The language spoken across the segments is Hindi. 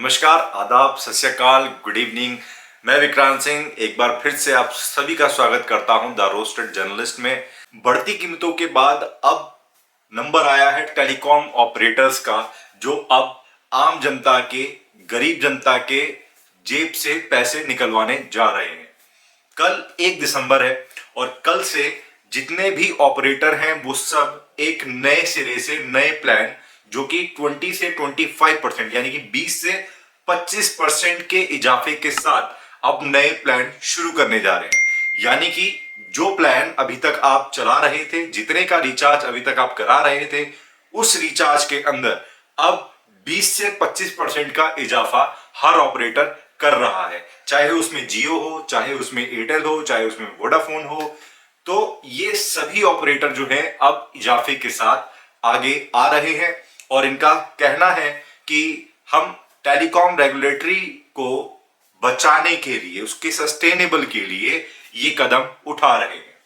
नमस्कार, आदाब, सत श्री अकाल, गुड इवनिंग। मैं विक्रांत सिंह एक बार फिर से आप सभी का स्वागत करता हूं द रोस्टेड जर्नलिस्ट में। बढ़ती कीमतों के बाद अब नंबर आया है टेलीकॉम ऑपरेटर्स का, जो अब आम जनता के, गरीब जनता के जेब से पैसे निकलवाने जा रहे हैं। कल 1 दिसंबर है और कल से जितने भी ऑपरेटर हैं वो सब एक नए सिरे से नए प्लान, जो कि 20 से 25% यानी कि 20 से 25% के इजाफे के साथ अब नए प्लान शुरू करने जा रहे हैं। यानी कि जो प्लान अभी तक आप चला रहे थे, जितने का रिचार्ज अभी तक आप करा रहे थे, उस रिचार्ज के अंदर अब 20 से 25% का इजाफा हर ऑपरेटर कर रहा है। चाहे उसमें जियो हो, चाहे उसमें एयरटेल हो, चाहे उसमें वोडाफोन हो। तो ये सभी ऑपरेटर जो है अब इजाफे के साथ आगे आ रहे हैं और इनका कहना है कि हम टेलीकॉम रेगुलेटरी को बचाने के लिए, उसके सस्टेनेबल के लिए ये कदम उठा रहे हैं।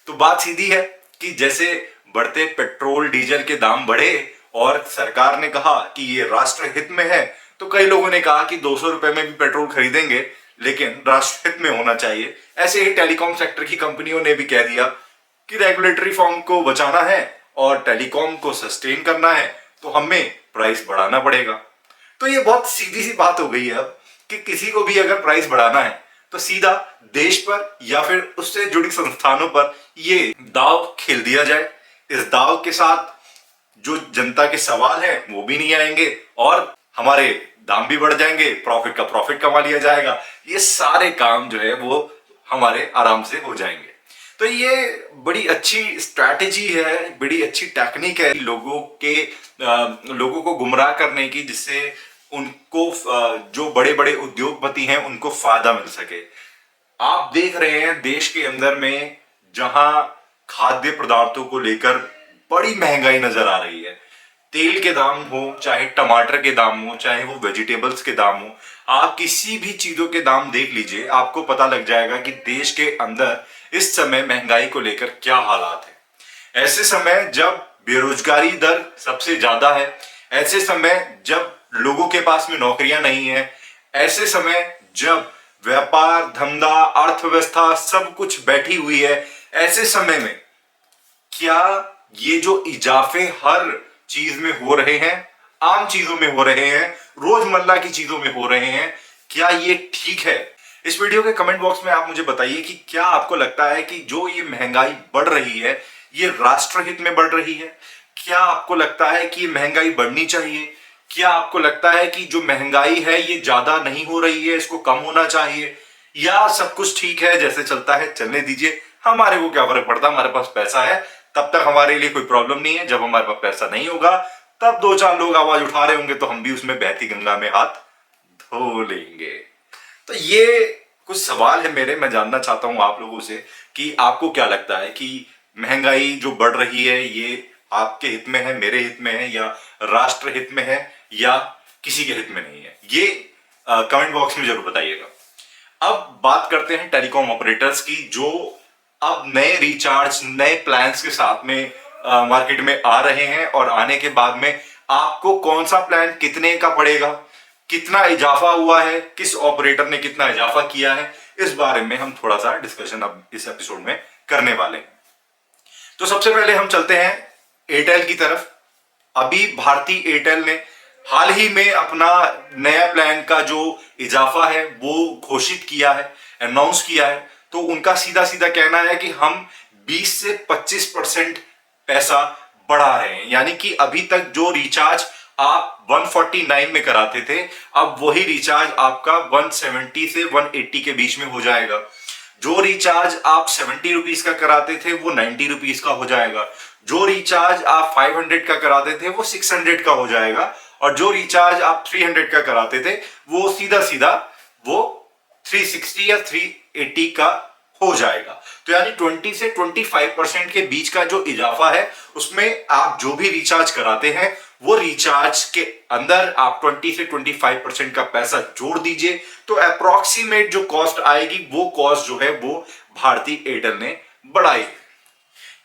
तो बात सीधी है कि जैसे बढ़ते पेट्रोल डीजल के दाम बढ़े और सरकार ने कहा कि ये राष्ट्र हित में है, तो कई लोगों ने कहा कि 200 रुपए में भी पेट्रोल खरीदेंगे, लेकिन राष्ट्र हित में होना चाहिए। ऐसे ही टेलीकॉम सेक्टर की कंपनियों ने भी कह दिया कि रेगुलेटरी फॉर्म को बचाना है और टेलीकॉम को सस्टेन करना है, तो हमें प्राइस बढ़ाना पड़ेगा। तो ये बहुत सीधी सी बात हो गई है अब कि किसी को भी अगर प्राइस बढ़ाना है तो सीधा देश पर या फिर उससे जुड़ी संस्थानों पर ये दाव खेल दिया जाए। इस दाव के साथ जो जनता के सवाल है वो भी नहीं आएंगे और हमारे दाम भी बढ़ जाएंगे, प्रॉफिट का प्रॉफिट कमा लिया जाएगा। ये सारे काम जो है वो हमारे आराम से हो जाएंगे। तो ये बड़ी अच्छी स्ट्रैटेजी है, बड़ी अच्छी टेक्निक है लोगों को गुमराह करने की, जिससे उनको जो बड़े बड़े उद्योगपति हैं उनको फायदा मिल सके। आप देख रहे हैं देश के अंदर में जहां खाद्य पदार्थों को लेकर बड़ी महंगाई नजर आ रही है। तेल के दाम हो, चाहे टमाटर के दाम हो, चाहे वो वेजिटेबल्स के दाम हो, आप किसी भी चीजों के दाम देख लीजिए, आपको पता लग जाएगा कि देश के अंदर इस समय महंगाई को लेकर क्या हालात है। ऐसे समय जब बेरोजगारी दर सबसे ज्यादा है, ऐसे समय जब लोगों के पास में नौकरियां नहीं है, ऐसे समय जब व्यापार धंधा अर्थव्यवस्था सब कुछ बैठी हुई है, ऐसे समय में क्या ये जो इजाफे हर चीज में हो रहे हैं, आम चीजों में हो रहे हैं, रोजमर्रा की चीजों में हो रहे हैं, क्या ये ठीक है? इस वीडियो के कमेंट बॉक्स में आप मुझे बताइए कि क्या आपको लगता है कि जो ये महंगाई बढ़ रही है ये राष्ट्रहित में बढ़ रही है? क्या आपको लगता है कि महंगाई बढ़नी चाहिए? क्या आपको लगता है कि जो महंगाई है ये ज्यादा नहीं हो रही है, इसको कम होना चाहिए, या सब कुछ ठीक है, जैसे चलता है चलने दीजिए, हमारे को क्या फर्क पड़ता, हमारे पास पैसा है, तब तक हमारे लिए कोई प्रॉब्लम नहीं है। जब हमारे पास पैसा नहीं होगा तब 2-4 लोग आवाज उठा रहे होंगे तो हम भी उसमें बहती गंगा में हाथ धो लेंगे। तो ये कुछ सवाल है मेरे, मैं जानना चाहता हूं आप लोगों से कि आपको क्या लगता है कि महंगाई जो बढ़ रही है ये आपके हित में है, मेरे हित में है, या राष्ट्र हित में है, या किसी के हित में नहीं है? ये कमेंट बॉक्स में जरूर बताइएगा। अब बात करते हैं टेलीकॉम ऑपरेटर्स की, जो अब नए रिचार्ज, नए प्लान्स के साथ में मार्केट में आ रहे हैं और आने के बाद में आपको कौन सा प्लान कितने का पड़ेगा, कितना इजाफा हुआ है, किस ऑपरेटर ने कितना इजाफा किया है, इस बारे में हम थोड़ा सा डिस्कशन अब इस एपिसोड में करने वाले हैं। तो सबसे पहले हम चलते हैं एयरटेल की तरफ। अभी भारती एयरटेल ने हाल ही में अपना नया प्लान का जो इजाफा है वो घोषित किया है, अनाउंस किया है। तो उनका सीधा सीधा कहना है कि हम 20 से 25% पैसा बढ़ा रहे हैं। यानी कि अभी तक जो रिचार्ज आप 149 में कराते थे, अब वही रिचार्ज आपका 170 से 180 के बीच में हो जाएगा। जो रिचार्ज आप 70 रुपीज का कराते थे वो 90 रुपीज का हो जाएगा। जो रिचार्ज आप 500 का कराते थे वो 600 का हो जाएगा। और जो रिचार्ज आप 300 का कराते थे वो सीधा सीधा वो 360 या 380 का हो जाएगा। तो यानी 20 से 25% के बीच का जो इजाफा है उसमें आप जो भी रिचार्ज कराते हैं वो रिचार्ज के अंदर आप 20 से 25% का पैसा जोड़ दीजिए, तो अप्रोक्सीमेट जो कॉस्ट आएगी वो कॉस्ट जो है वो भारती एयरटेल ने बढ़ाई।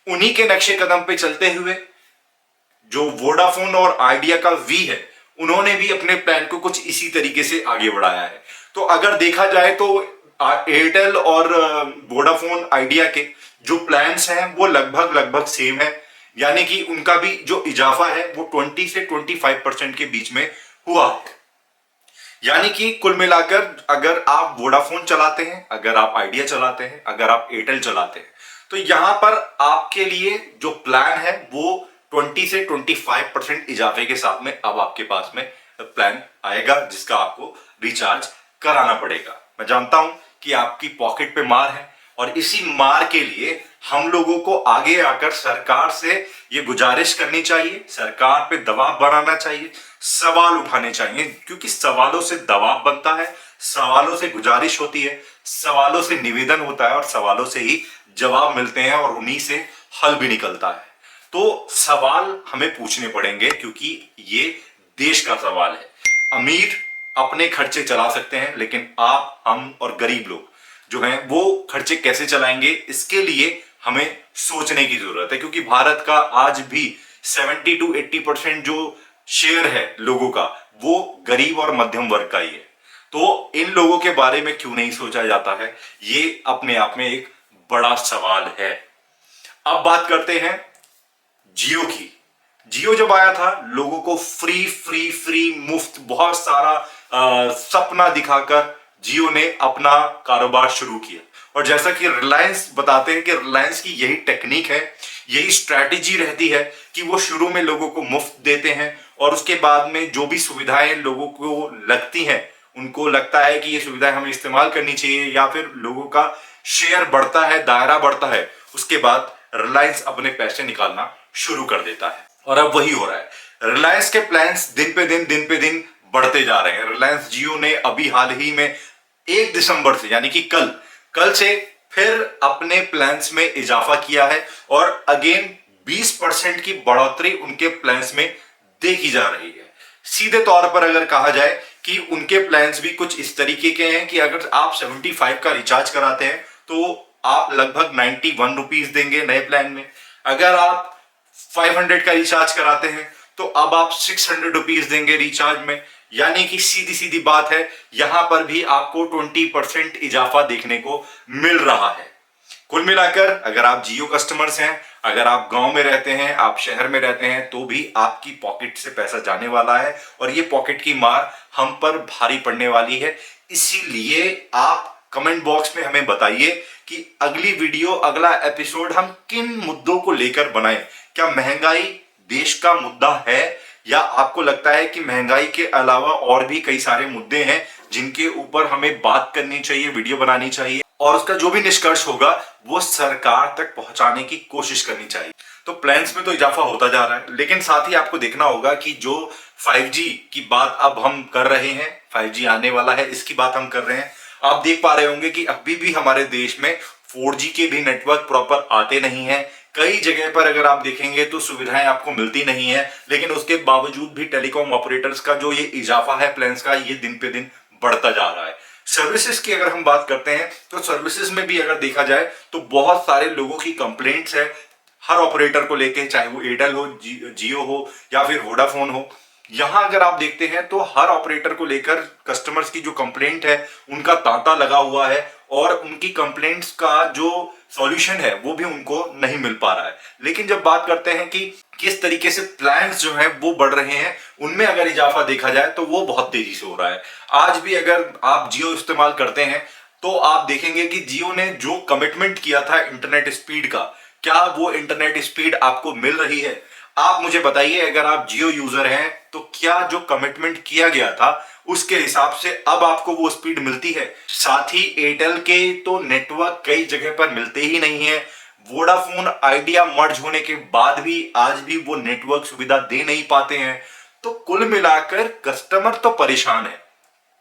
उन्हीं के नक्शे कदम पे चलते हुए जो वोडाफोन और आइडिया का वी है उन्होंने भी अपने प्लान को कुछ इसी तरीके से आगे बढ़ाया है। तो अगर देखा जाए तो एयरटेल और वोडाफोन आइडिया के जो प्लान्स हैं वो लगभग लगभग सेम है, यानी कि उनका भी जो इजाफा है वो 20 से 25% के बीच में हुआ है। यानी कि कुल मिलाकर अगर आप वोडाफोन चलाते हैं, अगर आप आइडिया चलाते हैं, अगर आप एयरटेल चलाते हैं, तो यहां पर आपके लिए जो प्लान है वो 20 से 25% इजाफे के साथ में अब आपके पास में प्लान आएगा, जिसका आपको रिचार्ज कराना पड़ेगा। मैं जानता हूं कि आपकी पॉकेट पे मार है, और इसी मार के लिए हम लोगों को आगे आकर सरकार से ये गुजारिश करनी चाहिए, सरकार पे दबाव बनाना चाहिए, सवाल उठाने चाहिए, क्योंकि सवालों से दबाव बनता है, सवालों से गुजारिश होती है, सवालों से निवेदन होता है, और सवालों से ही जवाब मिलते हैं, और उन्हीं से हल भी निकलता है। तो सवाल हमें पूछने पड़ेंगे, क्योंकि ये देश का सवाल है। अमीर अपने खर्चे चला सकते हैं, लेकिन आप, हम और गरीब लोग जो हैं वो खर्चे कैसे चलाएंगे, इसके लिए हमें सोचने की जरूरत है। क्योंकि भारत का आज भी 70 to 80% जो शेयर है लोगों का, वो गरीब और मध्यम वर्ग का ही है। तो इन लोगों के बारे में क्यों नहीं सोचा जाता है, ये अपने आप में एक बड़ा सवाल है। अब बात करते हैं जियो की। जियो जब आया था, लोगों को फ्री फ्री फ्री मुफ्त बहुत सारा सपना दिखाकर जियो ने अपना कारोबार शुरू किया। और जैसा कि रिलायंस बताते हैं कि रिलायंस की यही टेक्निक है, यही स्ट्रैटेजी रहती है कि वो शुरू में लोगों को मुफ्त देते हैं, और उसके बाद में जो भी सुविधाएं लोगों को लगती हैं, उनको लगता है कि ये सुविधाएं हमें इस्तेमाल करनी चाहिए, या फिर लोगों का शेयर बढ़ता है, दायरा बढ़ता है, उसके बाद रिलायंस अपने पैसे निकालना शुरू कर देता है। और अब वही हो रहा है। रिलायंस के प्लान्स दिन पे दिन बढ़ते जा रहे हैं। रिलायंस जियो ने अभी हाल ही में 1 दिसंबर से, यानी कि कल से फिर अपने प्लान्स में इजाफा किया है, और अगेन 20% की बढ़ोतरी उनके प्लान्स में देखी जा रही है। सीधे तौर पर अगर कहा जाए कि उनके प्लान्स भी कुछ इस तरीके के हैं कि अगर आप 75 का रिचार्ज कराते हैं तो आप लगभग 91 रुपीज देंगे नए प्लान में। अगर आप 500 का रिचार्ज कराते हैं तो अब आप 600 रुपीज देंगे रिचार्ज में। यानी कि सीधी सीधी बात है, यहां पर भी आपको 20% इजाफा देखने को मिल रहा है। कुल मिलाकर अगर आप जियो कस्टमर्स हैं, अगर आप गांव में रहते हैं, आप शहर में रहते हैं, तो भी आपकी पॉकेट से पैसा जाने वाला है, और ये पॉकेट की मार हम पर भारी पड़ने वाली है। इसीलिए आप कमेंट बॉक्स में हमें बताइए कि अगली वीडियो, अगला एपिसोड हम किन मुद्दों को लेकर बनाएं। क्या महंगाई देश का मुद्दा है, या आपको लगता है कि महंगाई के अलावा और भी कई सारे मुद्दे हैं जिनके ऊपर हमें बात करनी चाहिए, वीडियो बनानी चाहिए, और उसका जो भी निष्कर्ष होगा वो सरकार तक पहुंचाने की कोशिश करनी चाहिए। तो प्लान्स में तो इजाफा होता जा रहा है, लेकिन साथ ही आपको देखना होगा कि जो 5G की बात अब हम कर रहे हैं, 5G आने वाला है, इसकी बात हम कर रहे हैं। आप देख पा रहे होंगे कि अभी भी हमारे देश में 4G के भी नेटवर्क प्रॉपर आते नहीं है। कई जगह पर अगर आप देखेंगे तो सुविधाएं आपको मिलती नहीं है, लेकिन उसके बावजूद भी टेलीकॉम ऑपरेटर्स का जो ये इजाफा है प्लान्स का, ये दिन पे दिन बढ़ता जा रहा है। सर्विसेज की अगर हम बात करते हैं तो सर्विसेज में भी अगर देखा जाए तो बहुत सारे लोगों की कंप्लेंट्स है हर ऑपरेटर को लेके, चाहे वो एयरटेल हो, जियो हो, या फिर वोडाफोन हो। यहां अगर आप देखते हैं तो हर ऑपरेटर को लेकर कस्टमर्स की जो कंप्लेंट है उनका तांता लगा हुआ है, और उनकी कंप्लेंट्स का जो सॉल्यूशन है वो भी उनको नहीं मिल पा रहा है। लेकिन जब बात करते हैं कि किस तरीके से प्लान्स जो हैं वो बढ़ रहे हैं, उनमें अगर इजाफा देखा जाए तो वो बहुत तेजी से हो रहा है। आज भी अगर आप जियो इस्तेमाल करते हैं तो आप देखेंगे कि जियो ने जो कमिटमेंट किया था इंटरनेट स्पीड का, क्या वो इंटरनेट स्पीड आपको मिल रही है? आप मुझे बताइए, अगर आप जियो यूजर हैं तो क्या जो कमिटमेंट किया गया था उसके हिसाब से अब आपको वो स्पीड मिलती है? साथ ही एयरटेल के तो नेटवर्क कई जगह पर मिलते ही नहीं है। वोडाफोन आइडिया मर्ज होने के बाद भी आज भी वो नेटवर्क सुविधा दे नहीं पाते हैं। तो कुल मिलाकर कस्टमर तो परेशान है,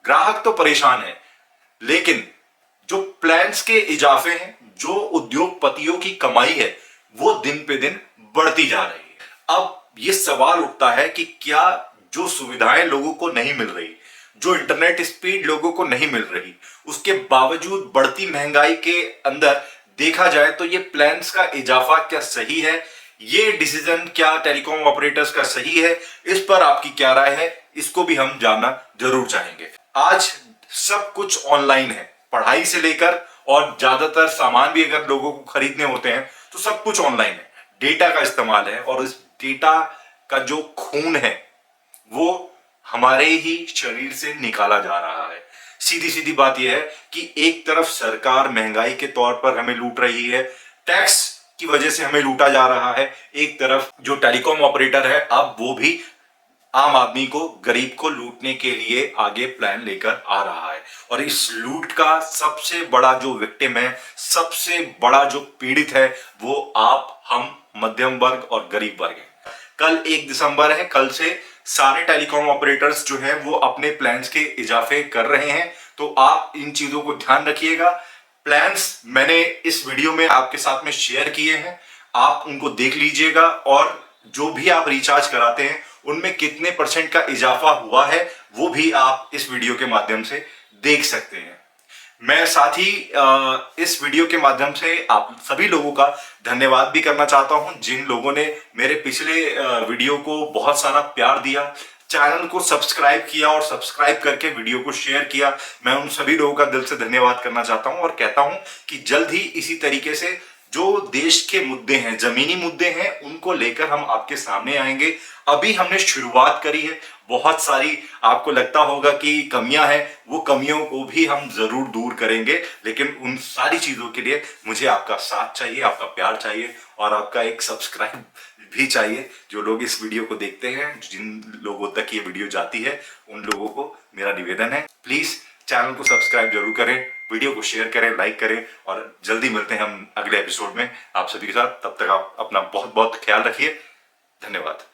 ग्राहक तो परेशान है, लेकिन जो प्लान्स के इजाफे हैं, जो उद्योगपतियों की कमाई है, वो दिन पे दिन बढ़ती जा रही है। अब ये सवाल उठता है कि क्या जो सुविधाएं लोगों को नहीं मिल रही, जो इंटरनेट स्पीड लोगों को नहीं मिल रही, उसके बावजूद बढ़ती महंगाई के अंदर देखा जाए तो ये प्लान्स का इजाफा क्या सही है, ये डिसीजन क्या टेलीकॉम ऑपरेटर्स का सही है, इस पर आपकी क्या राय है, इसको भी हम जानना जरूर चाहेंगे। आज सब कुछ ऑनलाइन है, पढ़ाई से लेकर और ज्यादातर सामान भी अगर लोगों को खरीदने होते हैं तो सब कुछ ऑनलाइन है। डेटा का इस्तेमाल है और इस डेटा का जो खून है वो हमारे ही शरीर से निकाला जा रहा है। सीधी सीधी बात यह है कि एक तरफ सरकार महंगाई के तौर पर हमें लूट रही है, टैक्स की वजह से हमें लूटा जा रहा है, एक तरफ जो टेलीकॉम ऑपरेटर है अब वो भी आम आदमी को, गरीब को लूटने के लिए आगे प्लान लेकर आ रहा है। और इस लूट का सबसे बड़ा जो विक्टिम है, सबसे बड़ा जो पीड़ित है, वो आप, हम, मध्यम वर्ग और गरीब वर्ग है। कल 1 दिसंबर है, कल से सारे टेलीकॉम ऑपरेटर्स जो हैं वो अपने प्लान्स के इजाफे कर रहे हैं, तो आप इन चीजों को ध्यान रखिएगा। प्लान्स मैंने इस वीडियो में आपके साथ में शेयर किए हैं, आप उनको देख लीजिएगा और जो भी आप रिचार्ज कराते हैं उनमें कितने % का इजाफा हुआ है वो भी आप इस वीडियो के माध्यम से देख सकते हैं। मैं साथ ही इस वीडियो के माध्यम से आप सभी लोगों का धन्यवाद भी करना चाहता हूं, जिन लोगों ने मेरे पिछले वीडियो को बहुत सारा प्यार दिया, चैनल को सब्सक्राइब किया और सब्सक्राइब करके वीडियो को शेयर किया। मैं उन सभी लोगों का दिल से धन्यवाद करना चाहता हूं और कहता हूं कि जल्द ही इसी तरीके से जो देश के मुद्दे हैं, जमीनी मुद्दे हैं, उनको लेकर हम आपके सामने आएंगे। अभी हमने शुरुआत करी है, बहुत सारी आपको लगता होगा कि कमियां हैं, वो कमियों को भी हम जरूर दूर करेंगे, लेकिन उन सारी चीजों के लिए मुझे आपका साथ चाहिए, आपका प्यार चाहिए और आपका एक सब्सक्राइब भी चाहिए। जो लोग इस वीडियो को देखते हैं, जिन लोगों तक ये वीडियो जाती है, उन लोगों को मेरा निवेदन है, प्लीज चैनल को सब्सक्राइब जरूर करें, वीडियो को शेयर करें, लाइक करें और जल्दी मिलते हैं हम अगले एपिसोड में आप सभी के साथ। तब तक आप अपना बहुत बहुत ख्याल रखिए। धन्यवाद।